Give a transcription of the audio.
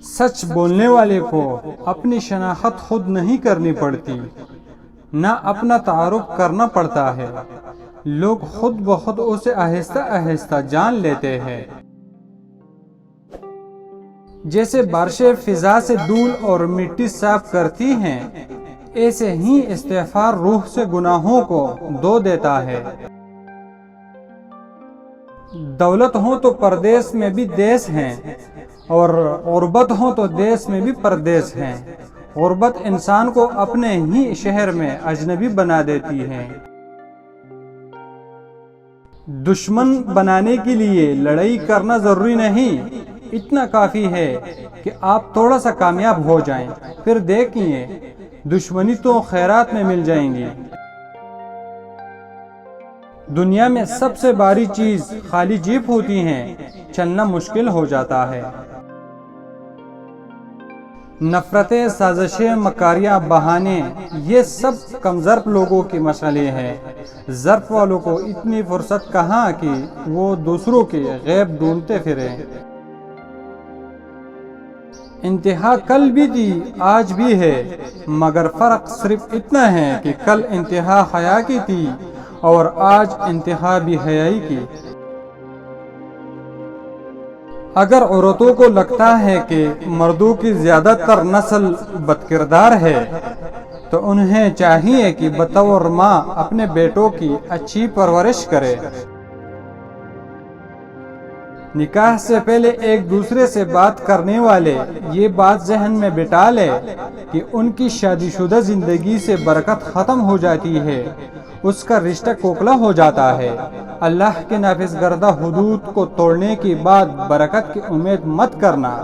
سچ بولنے والے کو اپنی شناخت خود نہیں کرنی پڑتی، نہ اپنا تعارف کرنا پڑتا ہے، لوگ خود بخود اسے آہستہ آہستہ جان لیتے ہیں۔ جیسے بارشیں فضا سے دھول اور مٹی صاف کرتی ہیں، ایسے ہی استغفار روح سے گناہوں کو دھو دیتا ہے۔ دولت ہو تو پردیس میں بھی دیس ہیں، اور غربت ہو تو دیس میں بھی پردیس ہیں۔ غربت انسان کو اپنے ہی شہر میں اجنبی بنا دیتی ہے۔ دشمن بنانے کے لیے لڑائی کرنا ضروری نہیں، اتنا کافی ہے کہ آپ تھوڑا سا کامیاب ہو جائیں، پھر دیکھیے دشمنی تو خیرات میں مل جائیں گی۔ دنیا میں سب سے باری چیز خالی جیب ہوتی ہے، چلنا مشکل ہو جاتا ہے۔ نفرتیں، سازشیں، مکاریاں، بہانے، یہ سب کم ظرف لوگوں کے مسئلے ہیں۔ ظرف والوں کو اتنی فرصت کہاں کہ وہ دوسروں کے غیب ڈھونڈتے پھریں۔ انتہا کل بھی تھی، آج بھی ہے، مگر فرق صرف اتنا ہے کہ کل انتہا حیا کی تھی اور آج انتہا بھی حیائی کی۔ اگر عورتوں کو لگتا ہے کہ مردوں کی زیادہ تر نسل بد کردار ہے، تو انہیں چاہیے کہ بطور ماں اپنے بیٹوں کی اچھی پرورش کرے۔ نکاح سے پہلے ایک دوسرے سے بات کرنے والے یہ بات ذہن میں بٹھا لے کہ ان کی شادی شدہ زندگی سے برکت ختم ہو جاتی ہے، اس کا رشتہ کھوکھلا ہو جاتا ہے۔ اللہ کے نافذ کردہ حدود کو توڑنے کے بعد برکت کی امید مت کرنا۔